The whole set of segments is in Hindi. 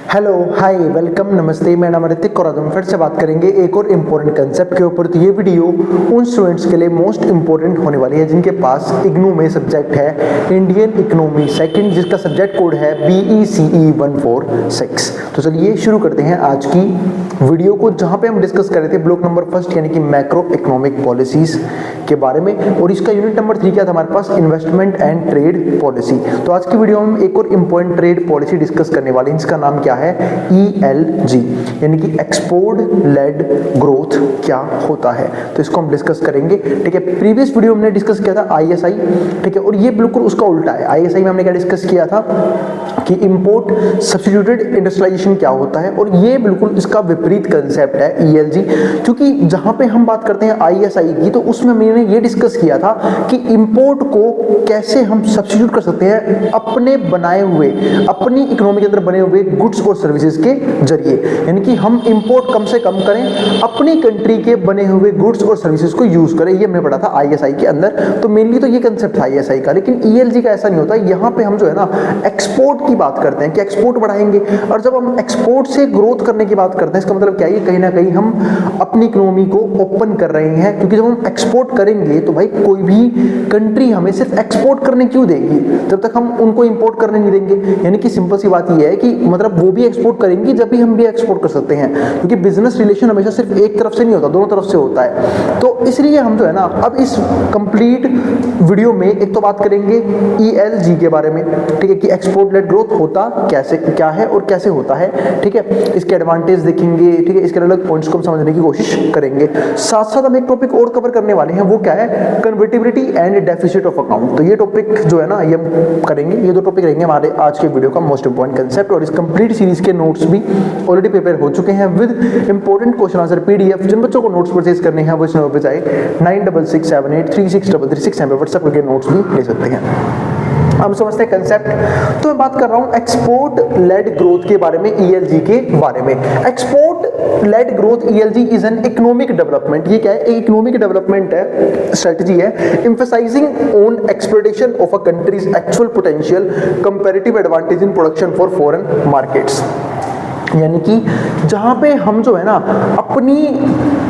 हेलो हाय वेलकम नमस्ते, मैं नाम ऋतिक और आज हम फिर से बात करेंगे एक और इम्पोर्टेंट कंसेप्ट के ऊपर। तो ये वीडियो उन स्टूडेंट्स के लिए मोस्ट इम्पोर्टेंट होने वाली है जिनके पास इग्नू में सब्जेक्ट है इंडियन इकोनॉमी सेकंड, जिसका सब्जेक्ट कोड है BECE 146। तो चलिए शुरू करते हैं आज की वीडियो को, जहाँ पे हम डिस्कस कर रहे थे ब्लॉक नंबर फर्स्ट यानी कि मैक्रो इकोनॉमिक पॉलिसीज के बारे में, और इसका यूनिट नंबर 3 क्या था हमारे पास, इन्वेस्टमेंट एंड ट्रेड पॉलिसी। तो आज की वीडियो में हम एक और इम्पोर्टेंट ट्रेड पॉलिसी डिस्कस करने वाले हैं, इसका नाम क्या है, ELG यानी कि एक्सपोर्ट लेड ग्रोथ क्या होता है। तो इसको हम डिस्कस करेंगे। ठीक है, प्रीवियस वीडियो हमने डिस्कस किया था ISI, ठीक है, और ये बिल्कुल उसका उल्टा है। ISI में हमने क्या डिस्कस किया था कि इंपोर्ट सब्स्टिट्यूटेड इंडस्ट्रियलाइजेशन क्या होता है, और ये बिल्कुल इसका विपरीत कंसेप्ट है ELG। क्योंकि जहां पे हम बात करते हैं ISI की, तो उसमें मैंने ये डिस्कस किया था कि इंपोर्ट को कैसे हम सब्स्टिट्यूट कर सकते हैं अपने बनाए हुए, अपनी इकोनॉमी के अंदर बने हुए गुड्स और सर्विसेज के जरिए, यानी कि हम इंपोर्ट कम से कम करें, अपनी कंट्री के बने हुए गुड्स और सर्विसेज को यूज करें। ये हमने पढ़ा था ISI के अंदर। तो मेनली तो ये कंसेप्ट था ISI का, लेकिन ELG का ऐसा नहीं होता। यहाँ पे हम जो है ना एक्सपोर्ट की बात करते हैं कि एक्सपोर्ट बढ़ाएंगे, और जब हम एक्सपोर्ट से ग्रोथ करने की बात करते हैं, इसका मतलब क्या है, कहीं ना कहीं हम अपनी इकोनॉमी को ओपन कर रहे हैं। क्योंकि जब हम एक्सपोर्ट करेंगे तो भाई कोई भी कंट्री हमें सिर्फ एक्सपोर्ट करने क्यों देगी जब तक हम उनको इंपोर्ट करने नहीं देंगे। यानी कि सिंपल सी बात ये है कि मतलब वो भी एक्सपोर्ट करेंगी जब भी हम भी एक्सपोर्ट कर सकते हैं, क्योंकि बिजनेस रिलेशन हमेशा सिर्फ एक तरफ से नहीं होता, दोनों तरफ से होता है। तो इसलिए हम जो है ना अब इस कंप्लीट वीडियो में एक तो बात करेंगे ELG के बारे में, ठीक है, कि एक्सपोर्ट लेड ग्रोथ होता कैसे, क्या है और कैसे होता है। ठीक है, इसके एडवांटेज देखेंगे, ठीक है, इसके अलग पॉइंट्स को हम समझने की कोशिश करेंगे। साथ साथ हम एक टॉपिक और कवर करने वाले हैं, वो क्या है, convertibility and deficit of account. तो ये टॉपिक जो है ना ये हम करेंगे। ये दो टॉपिक रहेंगे हमारे आज के वीडियो का मोस्ट इंपॉर्टेंट कंसेप्ट, और इस कंप्लीट सीरीज के नोट्स भी ऑलरेडी प्रिपेयर हो चुके हैं with important question answer PDF। जिन बच्चों को नोट्स परचेज करने हैं वो इस नंबर पे जाए 9667836333 पे व्हाट्सएप करके नोट्स भी ले सकते हैं। हम समझते हैं कंसेप्ट। तो मैं बात कर रहा हूं एक्सपोर्ट लेड ग्रोथ के बारे में, ELG के बारे में। Export led growth ELG is an economic development. ये क्या है, इकोनॉमिक डेवलपमेंट है, स्ट्रेटजी है, emphasising on exploitation of a countries actual potential, comparative advantage in production for foreign markets. यानी कि जहां पे हम जो है ना अपनी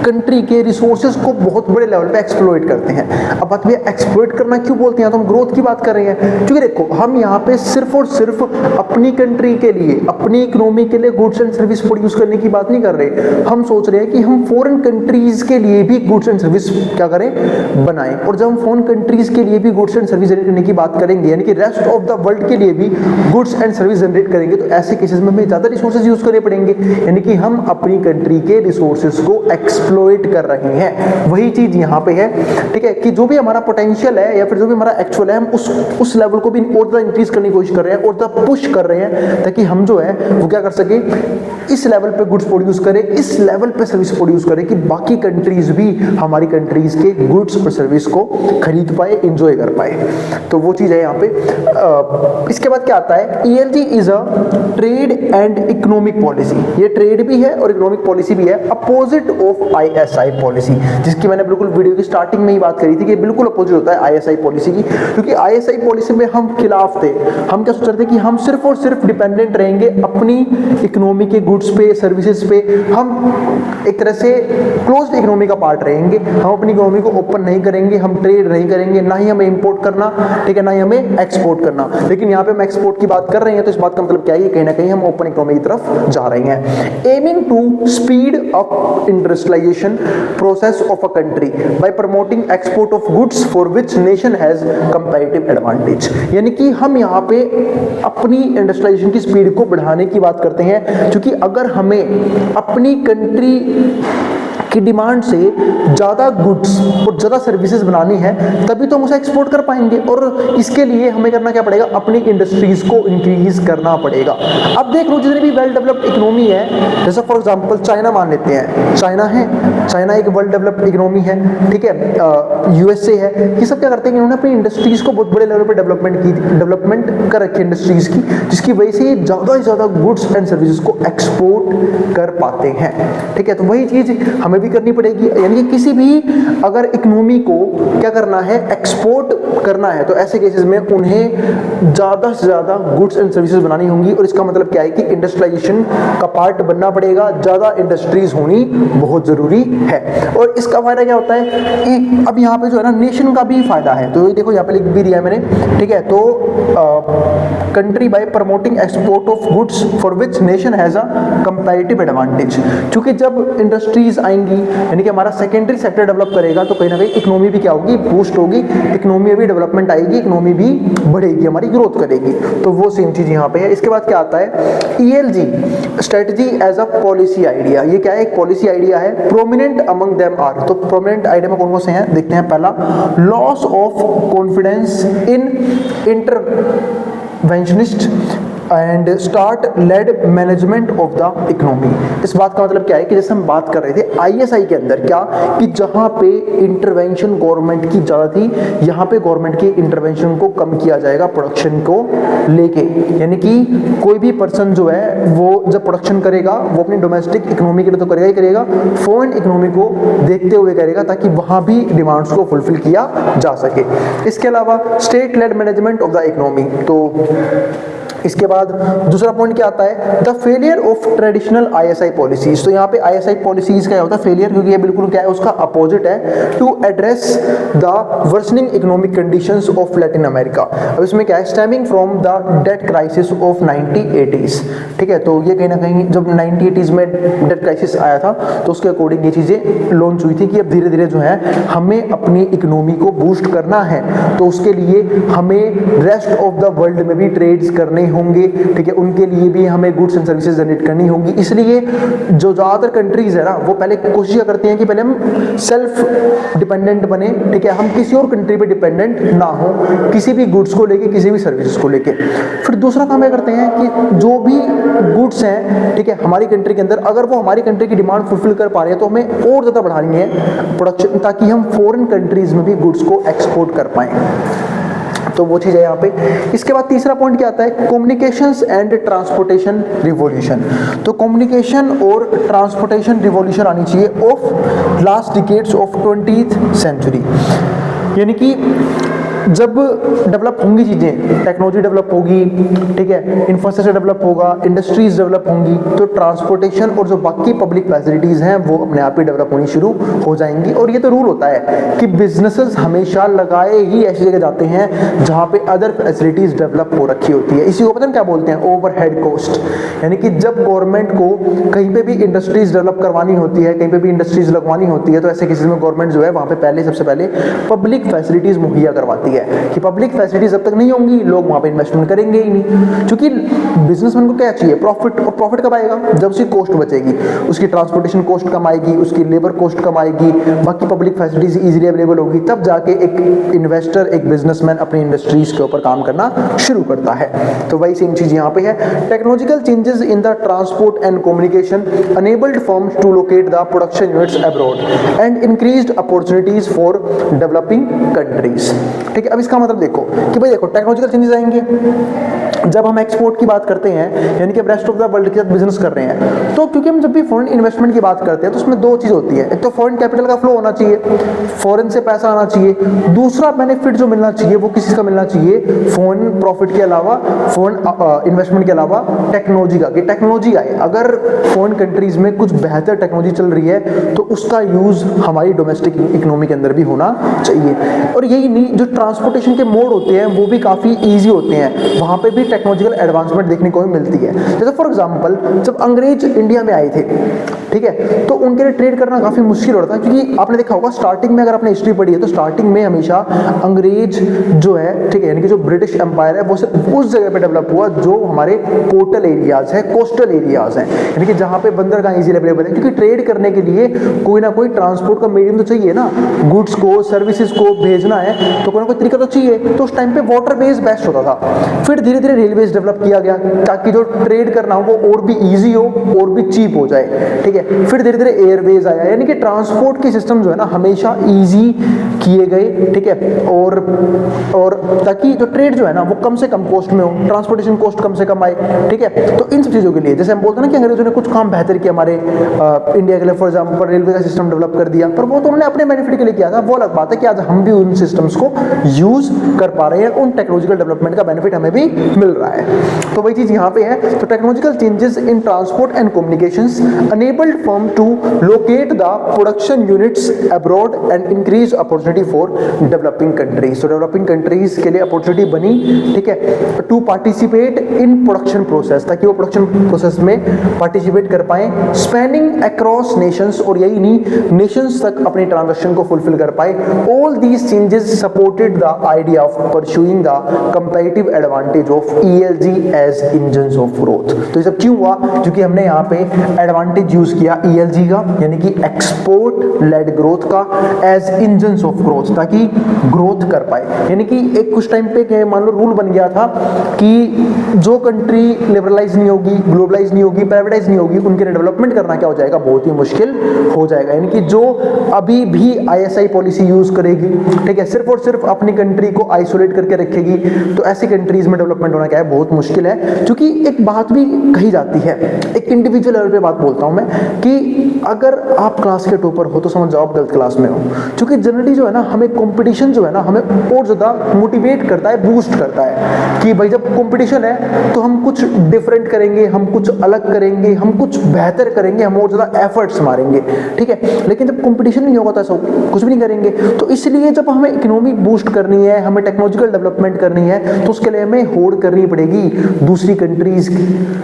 कंट्री के रिसोर्सेज को बहुत बड़े लेवल पे एक्सप्लॉइट करते हैं। अब बात भैया एक्सप्लॉइट करना क्यों बोलते हैं, तो हम ग्रोथ की बात कर रहे हैं। क्योंकि देखो हम यहाँ पे सिर्फ और सिर्फ अपनी कंट्री के लिए, अपनी इकोनॉमी के लिए गुड्स एंड सर्विस प्रोड्यूस करने की बात नहीं कर रहे। हम सोच रहे हैं कि हम फॉरेन कंट्रीज के लिए भी गुड्स एंड सर्विस क्या करें, बनाएं। और जब हम फॉरेन कंट्रीज के लिए भी गुड्स एंड सर्विस जनरेट करने की बात करेंगे, यानी कि रेस्ट ऑफ द वर्ल्ड के लिए भी गुड्स एंड सर्विस जनरेट करेंगे, तो ऐसे केसेस में हमें ज्यादा रिसोर्सेज यूज करने पड़ेंगे। यानी कि हम अपनी कंट्री के रिसोर्सेज को एक्सप्लॉइट कर रहे हैं। वही चीज यहां पे है। ठीक है, कि जो भी हमारा पोटेंशियल है या फिर जो भी हमारा एक्चुअल है, हम उस लेवल को भी और ज्यादा इंक्रीज करने की कोशिश कर रहे हैं और ज्यादा पुश कर रहे हैं, ताकि हम जो है वो क्या कर सके, इस लेवल पे गुड्स प्रोड्यूस करें, इस लेवल पे सर्विस प्रोड्यूस करें कि बाकी कंट्रीज भी हमारी कंट्रीज के गुड्स और सर्विस को खरीद पाए, एंजॉय कर पाए। तो वो चीज है यहाँ पे। इसके बाद क्या आता है, ELG is a trade and economic policy. ये ट्रेड भी है और इकोनॉमिक पॉलिसी भी है, अपोजिट ऑफ ISI पॉलिसी, जिसकी मैंने बिल्कुल वीडियो की स्टार्टिंग में ही बात करी थी कि बिल्कुल अपोजिट होता है ISI पॉलिसी की। क्योंकि ISI पॉलिसी में हम खिलाफ थे। हम क्या सोच रहे थे कि हम सिर्फ और सिर्फ डिपेंडेंट रहेंगे अपनी इकोनॉमी के गुड्स पे, सर्विसेज पे। हम एक तरह से क्लोज्ड इकोनॉमी का पार्ट रहेंगे। हम अपनी इकोनॉमी को ओपन नहीं करेंगे, हम ट्रेड नहीं करेंगे, ना ही हमें इंपोर्ट करना, ठीक है, ना ही हमें एक्सपोर्ट करना। लेकिन यहाँ पे हम एक्सपोर्ट की बात कर रहे हैं, तो इस बात का मतलब क्या है, कहीं ना कहीं हम ओपन इकोनॉमी की तरफ जा रहे हैं। Aiming to speed up industrialization process of a country by promoting export of goods for which nation has comparative advantage। यानी कि हम यहाँ पे अपनी इंडस्ट्रियलाइजेशन की स्पीड को बढ़ाने की बात करते हैं, क्योंकि अगर हमें अपनी कंट्री की डिमांड से ज़्यादा गुड्स और ज़्यादा सर्विसेज बनानी है, तभी तो हम उसे एक्सपोर्ट कर पाएंगे। और इसके लिए हमें करना क्या पड़ेगा, अपनी इंडस्ट्रीज को इंक्रीज करना पड़ेगा। अब देख लो जितनी भी वेल डेवलप्ड इकोनॉमी है, जैसे फॉर एग्जांपल चाइना मान लेते हैं, चाइना है, चाइना एक वेल डेवलप्ड इकोनॉमी है, ठीक है, USA है। ये सब क्या करते हैं, इन्होंने अपनी इंडस्ट्रीज को बहुत बड़े लेवल पर डेवलपमेंट कर रखी है इंडस्ट्रीज की, जिसकी वजह से ज़्यादा से ज़्यादा गुड्स एंड सर्विसेज को एक्सपोर्ट कर पाते हैं। ठीक है, तो वही चीज़ हमें हमें भी करनी पड़ेगी। यानी कि किसी भी अगर इकोनॉमी को क्या करना है, एक्सपोर्ट करना है, तो ऐसे केसेस में उन्हें ज़्यादा से ज़्यादा गुड्स एंड सर्विसेज बनानी होंगी। और इसका मतलब क्या है कि इंडस्ट्रियलाइजेशन का पार्ट बनना पड़ेगा, ज़्यादा इंडस्ट्रीज होनी बहुत ज़रूरी है। और इसका फायदा क्या होता है कि अब यहाँ पे जो है ना नेशन का भी फायदा है। तो ये देखो यहाँ पे लिख भी दिया है मैंने, ठीक है। तो country bye promoting export of goods for which nation has a comparative advantage. क्योंकि जब इंडस्ट्रीज आएंगी यानी कि हमारा सेकेंडरी सेक्टर डेवलप करेगा तो कहीं ना कहीं इकोनॉमी भी क्या होगी, बूस्ट होगी, इकोनॉमी में भी डेवलपमेंट आएगी, इकोनॉमी भी बढ़ेगी, हमारी ग्रोथ करेगी। तो वो सेम चीज यहाँ पे है। इसके बाद क्या आता है, ELG strategy as a policy idea. ये क्या है, एक पॉलिसी आइडिया है। प्रोमिनेंट अमंग देम आर, तो प्रोमिनेंट आइडिया में कौन कौन से हैं देखते हैं। पहला, loss of confidence in interventionist and state led management of the economy. इस बात का मतलब क्या है कि जैसे हम बात कर रहे थे ISI के अंदर क्या, कि जहां पे इंटरवेंशन गवर्नमेंट की ज़्यादा थी, यहाँ पे गवर्नमेंट के इंटरवेंशन को कम किया जाएगा प्रोडक्शन को लेके। यानी कि कोई भी पर्सन जो है वो जब प्रोडक्शन करेगा वो अपनी डोमेस्टिक इकोनॉमी के लिए तो करेगा ही करेगा, फॉरेन इकोनॉमी को देखते हुए करेगा ताकि वहाँ भी डिमांड्स को फुलफिल किया जा सके। इसके अलावा state lead management of the economy. तो इसके बाद दूसरा पॉइंट क्या आता है, the failure of traditional ISI policies. तो यहाँ पे ISI पॉलिसीज का होता है फेलियर, क्योंकि ये बिल्कुल क्या है, उसका अपोजिट है, to address the worsening economic conditions of Latin America. अब इसमें क्या है, stemming from the debt crisis of 1980s। ठीक है, तो ये कहीं ना कहीं जब 1980s में डेट क्राइसिस आया था तो उसके अकॉर्डिंग ये चीज़ें लॉन्च हुई थी कि अब धीरे धीरे जो है हमें अपनी इकोनॉमी को बूस्ट करना है, तो उसके लिए हमें रेस्ट ऑफ द वर्ल्ड में भी ट्रेड्स करने होंगे। ठीक है, उनके लिए भी हमें गुड्स एंड सर्विसेज जनरेट करनी होंगी। इसलिए जो ज़्यादातर कंट्रीज है ना वो पहले कोशिश करती हैं कि पहले हम सेल्फ डिपेंडेंट बने। ठीक है, हम किसी और कंट्री पे डिपेंडेंट ना हो, किसी भी गुड्स को लेके, किसी भी सर्विसेज को लेके। फिर दूसरा काम ये करते हैं कि जो भी गुड्स हैं, ठीक है, हमारी कंट्री के अंदर अगर वो हमारी कंट्री की डिमांड फुलफिल कर पा रहे हैं तो हमें और ज़्यादा बढ़ानी है प्रोडक्शन, ताकि हम फॉरेन कंट्रीज में भी गुड्स को एक्सपोर्ट कर पाएँ। तो वो चीज़ है यहाँ पे। इसके बाद तीसरा पॉइंट क्या आता है, कम्युनिकेशंस एंड ट्रांसपोर्टेशन रिवॉल्यूशन। तो कम्युनिकेशन और ट्रांसपोर्टेशन रिवॉल्यूशन आनी चाहिए of last decades of 20th century. यानी कि जब डेवलप होंगी चीज़ें, टेक्नोलॉजी डेवलप होगी, ठीक है, इंफ्रास्ट्रक्चर डेवलप होगा, इंडस्ट्रीज डेवलप होंगी, तो ट्रांसपोर्टेशन और जो बाकी पब्लिक फैसिलिटीज़ हैं वो अपने आप ही डेवलप होनी शुरू हो जाएंगी। और ये तो रूल होता है कि बिजनेसेस हमेशा लगाए ही ऐसी जगह जाते हैं जहाँ पे अदर फैसिलिटीज़ डेवलप हो रखी होती है। इसी को पता है क्या बोलते हैं, ओवरहेड कॉस्ट। यानी कि जब गवर्नमेंट को कहीं पे भी इंडस्ट्रीज डेवलप करवानी होती है, कहीं पे भी इंडस्ट्रीज लगवानी होती है, तो ऐसे केसेस में गवर्नमेंट जो है वहाँ पे पहले सबसे पहले पब्लिक फैसिलिटीज़ मुहैया करवाती है कि पब्लिक फैसिलिटीज जब तक नहीं होंगी लोग वहां पे इन्वेस्टमेंट करेंगे ही नहीं। क्योंकि बिजनेसमैन को क्या चाहिए, प्रॉफिट। और प्रॉफिट कब आएगा, जब उसकी कॉस्ट बचेगी, उसकी ट्रांसपोर्टेशन कॉस्ट कम आएगी, उसकी लेबर कॉस्ट कम आएगी, बाकी पब्लिक फैसिलिटीज इजीली अवेलेबल होगी, तब जाके एक इन्वेस्टर, एक बिजनेसमैन अपनी इंडस्ट्रीज के ऊपर काम करना शुरू करता है। तो वही सेम चीज यहाँ पे है। Technological changes in the transport and communication enabled firms to locate the production units abroad and increased opportunities for developing countries। ठीक है, अब इसका मतलब देखो कि भाई देखो टेक्नोलॉजिकल चेंजेस आएंगे जब हम एक्सपोर्ट की बात करते हैं, यानी कि रेस्ट ऑफ द वर्ल्ड के साथ बिजनेस कर रहे हैं, तो क्योंकि हम जब भी फॉरेन इन्वेस्टमेंट की बात करते हैं तो उसमें दो चीज़ होती है, एक तो फॉरेन कैपिटल का फ्लो होना चाहिए, फॉरेन से पैसा आना चाहिए, दूसरा बेनिफिट जो मिलना चाहिए वो किसी का मिलना चाहिए, फॉरेन प्रॉफिट के अलावा, फॉरेन इन्वेस्टमेंट के अलावा टेक्नोलॉजी का, कि टेक्नोलॉजी आए। अगर फॉरेन कंट्रीज में कुछ बेहतर टेक्नोलॉजी चल रही है तो उसका यूज़ हमारी डोमेस्टिक इकोनॉमी के अंदर भी होना चाहिए। और यही नहीं, जो ट्रांसपोर्टेशन के मोड होते हैं वो भी काफ़ी ईजी होते हैं, वहाँ पे भी टेक्नोलॉजिकल एडवांसमेंट देखने को मिलती है। जैसे फॉर एग्जांपल जब अंग्रेज इंडिया में आए थे, ठीक है, तो उनके लिए ट्रेड करना काफ़ी मुश्किल होता था, क्योंकि आपने देखा होगा स्टार्टिंग में, अगर आपने हिस्ट्री पढ़ी है तो स्टार्टिंग में हमेशा अंग्रेज जो है, ठीक है, यानी कि जो ब्रिटिश एम्पायर है वो सिर्फ उस जगह पे डेवलप हुआ जो हमारे पोर्टल एरियाज है, कोस्टल एरियाज हैं, यानी कि जहाँ पे बंदरगाह इजीली अवेलेबल है। क्योंकि ट्रेड करने के लिए कोई ना कोई ट्रांसपोर्ट का मीडियम तो चाहिए ना, गुड्स को, सर्विसेज को भेजना है तो कोई ना कोई तरीका तो चाहिए, तो उस टाइम पे वाटर बेस बेस्ट होता था। फिर धीरे धीरे रेलवेज डेवलप किया गया ताकि जो ट्रेड करना हो वो और भी ईजी हो और भी चीप हो जाए, ठीक है। फिर धीरे धीरे एयरवेज आया, यानी कि ट्रांसपोर्ट के सिस्टम जो है ना हमेशा ईजी किए गए, ठीक है, और ताकि जो ट्रेड जो है ना वो कम से कम कॉस्ट में हो, ट्रांसपोर्टेशन कॉस्ट कम से कम आए, ठीक है। तो इन सब चीज़ों के लिए जैसे हम बोलते हैं ना कि अंग्रेजों ने कुछ काम बेहतर किया हमारे इंडिया के लिए, फॉर एग्जाम्पल रेलवे का सिस्टम डेवलप कर दिया, पर वो तो उन्होंने अपने बेनिफिट के लिए किया था। वो अलग बात है कि आज हम भी उन सिस्टम्स को यूज कर पा रहे हैं, उन टेक्नोलॉजिकल डेवलपमेंट का बेनिफिट हमें भी मिल रहा है। तो वही चीज़ यहाँ पे है। तो technological changes in transport and communications enabled firm to locate the production units abroad and increase opportunity for developing countries। तो डेवलपिंग कंट्रीज के लिए अपॉर्चुनिटी बनी, ठीक है, to participate in production process, ताकि वो प्रोडक्शन प्रोसेस में पार्टिसिपेट कर पाए, स्पैनिंग अक्रॉस नेशंस, और यही नहीं नेशंस तक अपनी ट्रांजैक्शन को फुलफिल कर पाए। All these changes supported the idea of pursuing the comparative advantage of ELG as engines of growth. तो ये सब क्यों हुआ? क्योंकि हमने यहाँ पे एडवांटेज यूज किया ELG का, यानी कि एक्सपोर्ट लेड ग्रोथ का, एज इंजन्स ऑफ ग्रोथ, ताकि ग्रोथ कर पाए। यानी कि एक कुछ टाइम पे मान लो रूल बन गया था कि जो कंट्री लिबरलाइज नहीं होगी, ग्लोबलाइज नहीं होगी, प्राइवेटाइज नहीं होगी, उनके लिए डेवलपमेंट करना क्या हो जाएगा, बहुत ही मुश्किल हो जाएगा। यानी कि जो अभी भी ISI पॉलिसी यूज करेगी, ठीक है, सिर्फ और सिर्फ अपनी कंट्री को आइसोलेट करके रखेगी, तो ऐसी कंट्रीज में डेवलपमेंट होना क्या है, बहुत मुश्किल है। क्योंकि एक बात भी कही जाती है, एक इंडिविजुअल लेवल पे बात बोलता हूं मैं, कि अगर आप क्लास के टॉपर हो तो समझ जाओ आप गलत क्लास में हो। क्योंकि जनरली जो है ना हमें कंपटीशन जो है ना हमें और ज्यादा मोटिवेट करता है, बूस्ट करता है कि भाई जब कंपटीशन है तो हम कुछ डिफरेंट करेंगे, हम कुछ अलग करेंगे, हम कुछ बेहतर करेंगे, हम और ज्यादा एफर्ट्स मारेंगे, ठीक है। लेकिन जब कंपटीशन नहीं होगा तो ऐसा कुछ भी नहीं करेंगे। तो इसलिए जब हमें इकोनॉमी बूस्ट करनी है, हमें टेक्नोलॉजिकल डेवलपमेंट करनी है, तो उसके लिए हमें होड़ करनी पड़ेगी दूसरी कंट्रीज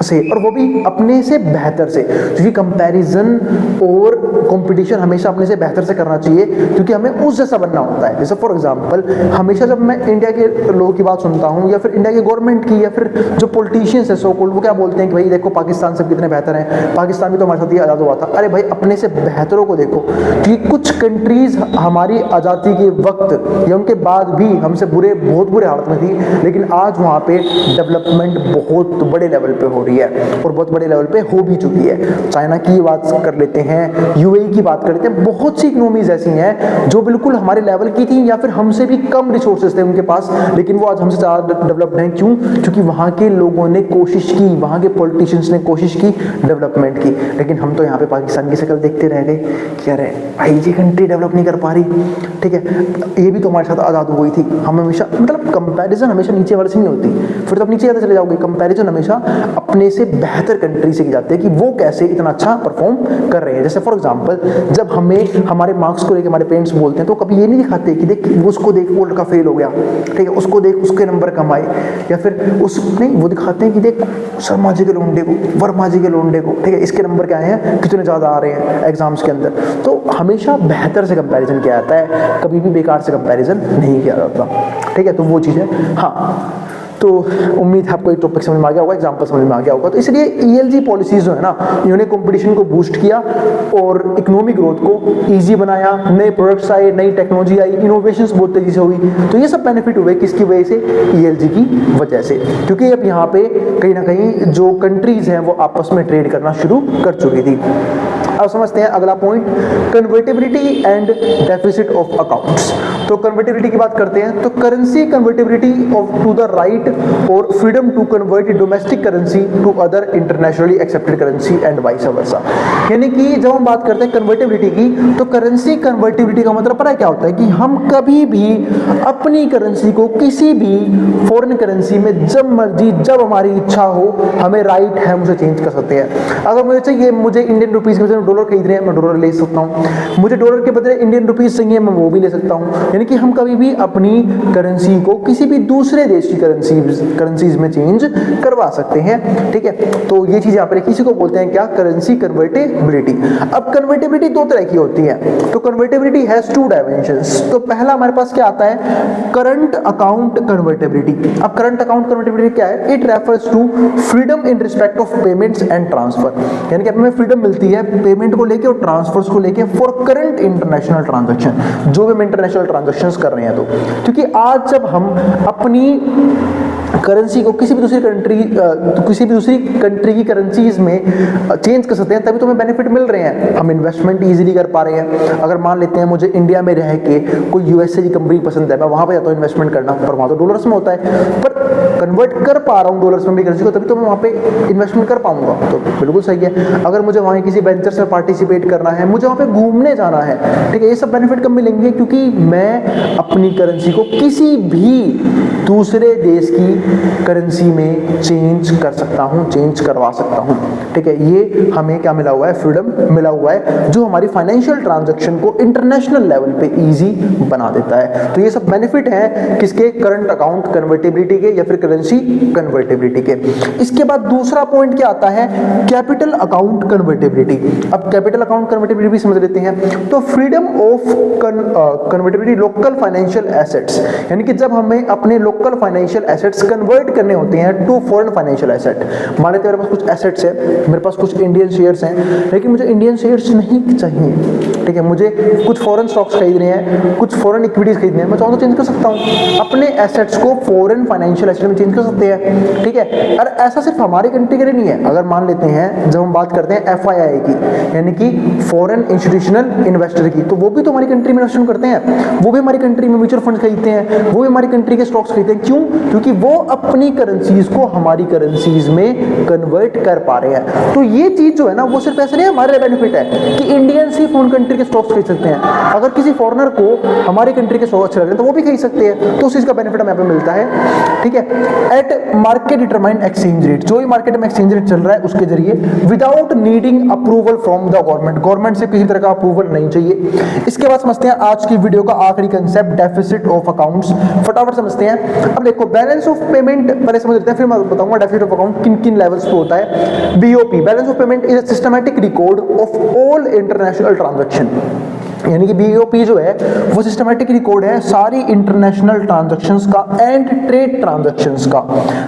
से, और वो भी अपने से बेहतर से। क्योंकि कंपैरिजन और कंपटीशन हमेशा अपने से बेहतर से करना चाहिए, क्योंकि हमें उस जैसा बनना होता है। जैसे फॉर एग्जांपल हमेशा जब मैं इंडिया के लोगों की बात सुनता हूं, या फिर इंडिया के गवर्नमेंट की, या फिर जो पॉलिटिशियंस है सो कॉल्ड, वो क्या बोलते हैं कि भाई देखो पाकिस्तान से कितने बेहतर हैं, पाकिस्तान भी तो हमारे साथ ही आज़ाद हुआ था। अरे भाई अपने से बेहतरों को देखो, कि कुछ कंट्रीज हमारी आज़ादी के वक्त या उनके बाद भी हमसे बहुत बुरे हालत में थी, लेकिन आज वहाँ पे डेवलपमेंट बहुत बड़े लेवल पे हो रही है, और बहुत बड़े लेवल पे हो भी चुकी है। चाइना की बात कर लेते हैं, UAE की बात कर लेते हैं, बहुत सी इकोनॉमीज ऐसी हैं जो बिल्कुल हमारे लेवल की थी, या फिर हमसे भी कम रिसोर्सेज थे उनके पास, लेकिन वो आज हमसे ज़्यादा डेवलप्ड हैं। क्यों? क्योंकि वहाँ के लोगों ने कोशिश की, वहाँ के पॉलिटिशियंस ने कोशिश की डेवलपमेंट की। लेकिन हम तो यहाँ पे पाकिस्तान की शक्ल देखते रह गए कि अरे भाई ये कंट्री डेवलप नहीं कर पा रही, ठीक है, ये भी तो हमारे साथ आज़ाद हो गई थी। हम हमेशा मतलब कंपैरिजन हमेशा नीचे वाले से नहीं होती, फिर तो आप नीचे ज़्यादा चले जाओगे। कंपैरिजन हमेशा अपने से बेहतर कंट्री से की जाती है कि वो कैसे इतना अच्छा परफॉर्म कर रहे हैं। जैसे फॉर एग्जांपल जब हमें हमारे मार्क्स को लेकर हमारे पेरेंट्स बोलते हैं, तो कभी ये नहीं दिखाते कि देख वो उसको देख वो लड़का फेल हो गया, ठीक है, उसको देख उसके नंबर कम आए, या फिर उस नहीं, वो दिखाते हैं कि देख शर्मा जी के लोंडे को, वर्मा जी के लोंडे को, ठीक है, इसके नंबर क्या आए हैं, कितने ज़्यादा आ रहे हैं एग्जाम्स के अंदर। तो हमेशा बेहतर से कंपैरिजन किया जाता है, कभी भी बेकार से कंपैरिजन नहीं किया जाता, ठीक है। तो वो चीज़ है। हाँ, तो उम्मीद है आपको एक टॉपिक समझ में आ गया होगा, एग्जांपल समझ में आ गया होगा। तो इसलिए ELG पॉलिसीज जो है ना, इन्होंने कंपटीशन को बूस्ट किया और इकोनॉमिक ग्रोथ को इजी बनाया, नए प्रोडक्ट्स आए, नई टेक्नोलॉजी आई, इनोवेशंस बहुत तेजी से हुई। तो ये सब बेनिफिट हुए किसकी वजह से? ELG की वजह से। क्योंकि अब यहाँ पे कहीं ना कहीं जो कंट्रीज हैं वो आपस में ट्रेड करना शुरू कर चुकी थी। अब समझते हैं अगला point, convertibility and deficit of accounts. तो कन्वर्टिबिलिटी की बात करते हैं, तो currency convertibility of to the right और freedom to convert domestic currency to other internationally accepted currency and vice versa. यानी कि जब हम बात करते हैं कन्वर्टिबिलिटी की, तो करेंसी कन्वर्टिबिलिटी का मतलब पता है क्या होता है कि हम कभी भी अपनी करेंसी को किसी भी फॉरेन करेंसी में जब मर्जी, जब हमारी इच्छा हो, हमें राइट है उसे चेंज कर सकते हैं। अगर मुझे चाहिए, मुझे इंडियन रुपीज के डॉलर खरीद रहे हैं, मैं डॉलर ले सकता हूँ, मुझे डॉलर के बदले इंडियन रुपीज चाहिए, मैं वो भी ले सकता हूँ। यानी कि हम कभी भी अपनी करेंसी को किसी भी दूसरे देश की करेंसीज में चेंज करवा सकते हैं, ठीक है। तो ये चीज यहाँ पर किसी को बोलते हैं क्या? Currency convertibility. अब कन्वर्टेबिलिटी दो तरह की होती है, तो कन्वर्टेबिलिटी हैज टू डायमेंशंस। तो पहला हमारे पास क्या आता है? Current account convertibility. अब करंट अकाउंट कन्वर्टेबिलिटी क्या है? It refers to freedom in respect of payments and transfer. यानी कि हमें फ्रीडम मिलती है पेमेंट को लेके और ट्रांसफर्स को लेके फॉर करंट इंटरनेशनल ट्रांजैक्शन, जो भी हम इंटरनेशनल ट्रांजैक्शंस कर रहे हैं। तो क्योंकि आज जब हम अपनी करेंसी को किसी भी दूसरी कंट्री की करेंसीज में चेंज कर सकते हैं, तभी तो हमें बेनिफिट मिल रहे हैं। हम इन्वेस्टमेंट इजीली कर पा रहे हैं। अगर मान लेते हैं मुझे इंडिया में रह के कोई यूएसए की कंपनी पसंद है, मैं वहां पे जाता हूँ इन्वेस्टमेंट करना, पर वहां तो डॉलर्स में होता है, पर कन्वर्ट कर पा रहा हूँ डॉलर्स में भी करेंसी को, तभी तो मैं वहां पे इन्वेस्टमेंट कर पाऊंगा। तो बिल्कुल सही है। अगर मुझे वहां किसी वेंचर्स में पार्टिसिपेट करना है, मुझे वहां पे घूमने जाना है, ठीक है, ये सब बेनिफिट कब मिलेंगे? क्योंकि मैं अपनी करेंसी को किसी भी दूसरे देश की करेंसी में चेंज कर सकता हूं, चेंज करवा सकता हूं, ठीक है। ये हमें क्या मिला हुआ है? फ्रीडम मिला हुआ है, जो हमारी फाइनेंशियल ट्रांजैक्शन को इंटरनेशनल लेवल पे इजी बना देता है। तो ये सब बेनिफिट हैं किसके? करंट अकाउंट कन्वर्टेबिलिटी के या फिर करेंसी कन्वर्टेबिलिटी के। इसके बाद दूसरा पॉइंट क्या आता है? Capital account convertibility. अब कैपिटल अकाउंट कन्वर्टेबिलिटी भी समझ लेते हैं। तो freedom of convertibility local financial assets, यानी कि जब हमें अपने लोकल फाइनेंशियल एसेट्स कन्वर्ट करने होते हैं टू फॉरेन फाइनेंशियल एसेट। मान लेते हैं मेरे पास कुछ एसेट्स है, मेरे पास कुछ इंडियन शेयर्स हैं, लेकिन मुझे इंडियन शेयर्स नहीं चाहिए, ठीक है, मुझे कुछ फॉरेन स्टॉक्स खरीदने हैं, कुछ फॉरेन इक्विटीज खरीदने हैं, मैं चाहूँ तो चेंज कर सकता हूँ। अपने एसेट्स को फॉरेन फाइनेंशियल एसेट में चेंज कर सकते हैं, ठीक है। और ऐसा सिर्फ हमारी कंट्री के लिए नहीं है। अगर मान लेते हैं जब हम बात करते हैं FII की, यानी कि फॉरेन इंस्टीट्यूशनल इन्वेस्टर की, तो वो भी तो हमारी कंट्री में इन्वेस्टमेंट करते हैं, वो भी हमारी कंट्री में म्यूचुअल फंड खरीदते हैं, वो भी हमारी कंट्री के स्टॉक्स खरीदते हैं। क्यों? क्योंकि वो अपनी करेंसीज को हमारी करेंसीज में कन्वर्ट कर पा रहे हैं। तो ये चीज जो है ना, वो सिर्फ ऐसे नहीं हमारे लिए बेनिफिट है कि इंडियंस ही फॉरेन कंट्री के स्टॉक्स खरीद सकते हैं। अगर किसी फॉरेनर को हमारी कंट्री के स्टॉक्स अच्छे लग रहे हैं तो वो भी खरीद सकते हैं। तो उस चीज का बेनिफिट हमें यहाँ पे मिलता है, ठीक है। Eight market determined exchange rate, जो भी मार्केट में एक्सचेंज रेट चल रहा है उसके जरिए, without needing approval from the government, government से किसी तरह का अप्रूवल नहीं चाहिए। इसके बाद समझते हैं आज की वीडियो का आखिरी कंसेप्ट, डेफिसिट ऑफ अकाउंट्स। फटाफट समझते हैं। अब देखो, बैलेंस ऑफ पेमेंट पहले समझ लेते हैं, फिर मैं बताऊंगा डेफिसिट ऑफ अकाउंट किन किन लेवल्स पे होता है। BOP, balance of payment is a systematic record of all international transaction, यानी कि BOP जो है वो सिस्टमैटिक रिकॉर्ड है सारी इंटरनेशनल ट्रांजैक्शंस का एंड ट्रेड ट्रांजैक्शंस का,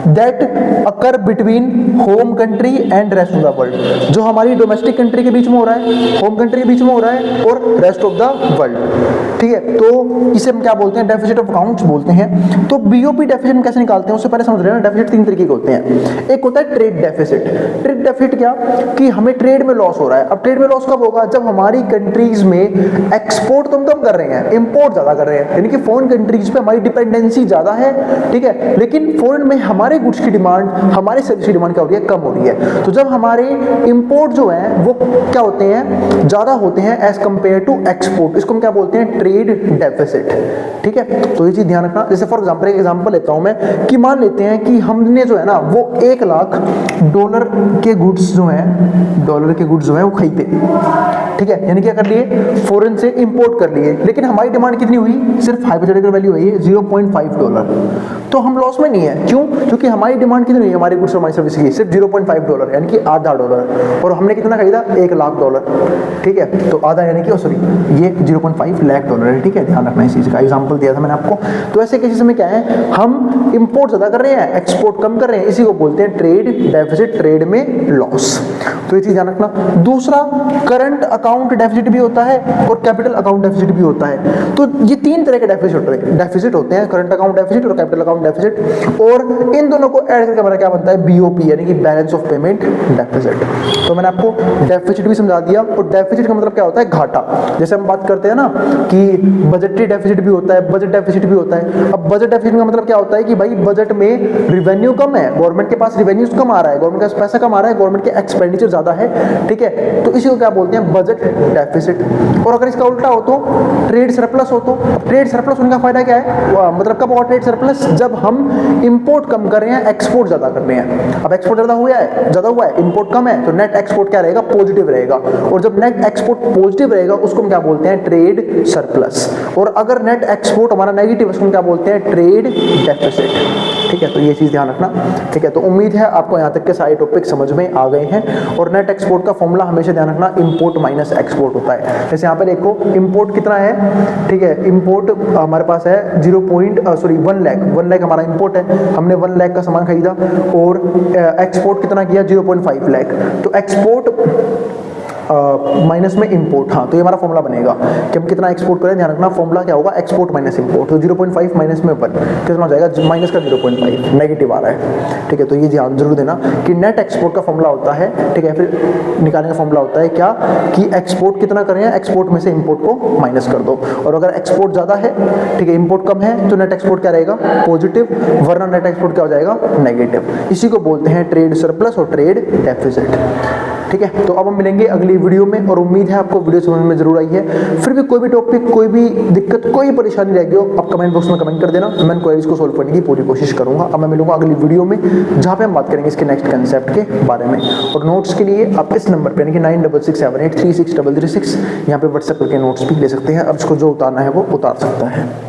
that occur between home country and rest of the world, जो हमारी डोमेस्टिक कंट्री के बीच में हो रहा है, होम कंट्री के बीच में हो रहा है, और रेस्ट ऑफ द वर्ल्ड, ठीक है। तो इसे हम क्या बोलते हैं? डेफिसिट ऑफ अकाउंट्स बोलते हैं। तो BOP डेफिसिट कैसे निकालते हैं उससे पहले समझ रहे हैं, डेफिसिट तीन तरीके के होते हैं। एक होता है ट्रेड डेफिसिट। ट्रेड डेफिसिट क्या? कि हमें ट्रेड में लॉस हो रहा है। अब ट्रेड में लॉस कब होगा? जब हमारी कंट्रीज में एक्सपोर्ट तो हम कम कर रहे हैं, इंपोर्ट ज्यादा कर रहे हैं, यानी कि फॉरेन कंट्रीज पे हमारी डिपेंडेंसी ज्यादा है, ठीक है, लेकिन फॉरेन में हमारे गुड्स की डिमांड, हमारे सर्विस की डिमांड क्या हो रही है? कम हो रही है। तो जब हमारे इंपोर्ट जो है वो क्या होते हैं? ज्यादा होते हैं एज कंपेयर टू एक्सपोर्ट, इसको हम क्या बोलते हैं? ट्रेड डेफिसिट, ठीक है। तो ये चीज ध्यान रखना। जैसे फॉर एग्जांपल, एक एग्जांपल लेता हूं मैं, कि मान लेते हैं कि हमने जो है ना वो 1 लाख डॉलर के गुड्स जो है वो खरीदे, ठीक है, यानी क्या कर लिए? फॉरेन से इंपोर्ट कर लिए, लेकिन हमारी डिमांड कितनी हुई? सिर्फ हाइपोथेटिकल वैल्यू हुई है $0.5। तो हम लॉस में नहीं है। क्यों? क्योंकि हमारी डिमांड कितनी हुई? हमारी गुड्स और हमारी सर्विस की सिर्फ $0.5, यानी कि आधा डॉलर, और हमने कितना खरीदा? $1 लाख, ठीक है। तो आधा यानी कि सॉरी ये $0.5 लाख है, ठीक है, ध्यान रखना इस चीज का। एग्जांपल दिया था मैंने आपको। तो ऐसे केसेस में क्या है? हम इंपोर्ट ज्यादा कर रहे हैं, एक्सपोर्ट कम कर रहे हैं, इसी को बोलते हैं ट्रेड डेफिसिट, ट्रेड में लॉस। तो ये चीज ध्यान रखना। दूसरा, करंट अकाउंट डेफिसिट भी होता है और कैपिटल अकाउंट डेफिसिट भी होता है। तो ये तीन तरह के डेफिसिट होते हैं, करंट अकाउंट डेफिसिट और कैपिटल अकाउंट डेफिसिट, और इन दोनों को ऐड करके हमारा क्या बनता है? BOP, यानी कि बैलेंस ऑफ पेमेंट डेफिसिट। तो मैंने आपको डेफिसिट भी समझा दिया, और डेफिसिट का मतलब क्या होता है? घाटा। जैसे हम बात करते हैं ना कि बजटरी डेफिसिट भी होता है, बजट डेफिसिट भी होता है। अब बजट डेफिसिट का मतलब क्या होता है? कि भाई बजट में रिवेन्यू कम है, गवर्नमेंट के पास रिवेन्यूज कम आ रहा है, गवर्नमेंट के पास पैसा कम आ रहा है, गवर्नमेंट के एक्सपेंडिचर ज्यादा है, ठीक है, तो इसी को क्या बोलते हैं? Budget deficit. और अगर इसका उल्टा हो तो ट्रेड सरप्लस हो। तो ट्रेड सरप्लस होने का फायदा क्या है? मतलब कब होगा ट्रेड सरप्लस? जब हम इंपोर्ट कम कर रहे हैं, एक्सपोर्ट ज्यादा कर रहे हैं। अब एक्सपोर्ट ज्यादा हुआ है, इंपोर्ट कम है, तो नेट एक्सपोर्ट क्या रहेगा? पॉजिटिव रहेगा। और जब नेट एक्सपोर्ट पॉजिटिव रहेगा उसको हम क्या बोलते हैं? Trade surplus. और अगर नेट एक्सपोर्ट हमारा नेगेटिव, उसको हम क्या बोलते हैं? ट्रेड डेफिसिट, ठीक है। तो ये चीज ध्यान रखना, ठीक है। तो उम्मीद है आपको यहाँ तक के सारे टॉपिक समझ में आ गए हैं। और नेट एक्सपोर्ट का फॉर्मूला हमेशा ध्यान रखना, इंपोर्ट माइनस एक्सपोर्ट होता है। जैसे यहाँ पे देखो, इंपोर्ट कितना है, ठीक है, इंपोर्ट हमारे पास है 1 लाख हमारा इंपोर्ट है, हमने 1 लाख का सामान खरीदा, और एक्सपोर्ट कितना किया? 0.5 लाख। तो एक्सपोर्ट माइनस में इंपोर्ट, हाँ तो ये हमारा फॉर्मूला बनेगा कि हम कितना एक्सपोर्ट करें। ध्यान रखना फॉर्मूला क्या होगा, एक्सपोर्ट माइनस इंपोर्ट। तो 0.5 माइनस में 1 कितना हो जाएगा, माइनस का 0.5 नेगेटिव आ रहा है, ठीक है। तो ये ध्यान जरूर देना कि नेट एक्सपोर्ट का फॉर्मूला होता है, ठीक है, फिर निकालने का फॉर्मूला होता है क्या कि एक्सपोर्ट कितना करें, एक्सपोर्ट में से इंपोर्ट को माइनस कर दो। और अगर एक्सपोर्ट ज़्यादा है, ठीक है, इंपोर्ट कम है, तो नेट एक्सपोर्ट क्या रहेगा, पॉजिटिव, वरना नेट एक्सपोर्ट क्या हो जाएगा, नेगेटिव। इसी को बोलते हैं ट्रेड सरप्लस और ट्रेड डेफिसिट, ठीक है। तो अब हम मिलेंगे अगली वीडियो में और उम्मीद है आपको वीडियो समझ में जरूर आई है। फिर भी कोई भी टॉपिक, कोई भी दिक्कत, कोई परेशानी रह गई हो, आप कमेंट बॉक्स में कमेंट कर देना, मैं क्वेरीज को सोल्व करने की पूरी कोशिश करूंगा। अब मैं मिलूंगा अगली वीडियो में जहां पे हम बात करेंगे इसके नेक्स्ट कंसेप्ट के बारे में। और नोट्स के लिए आप इस नंबर पे यानी कि 9667836336 यहाँ पे व्हाट्सएप करके नोट्स भी ले सकते हैं। अब इसको जो उतारना है वो उतार सकता है।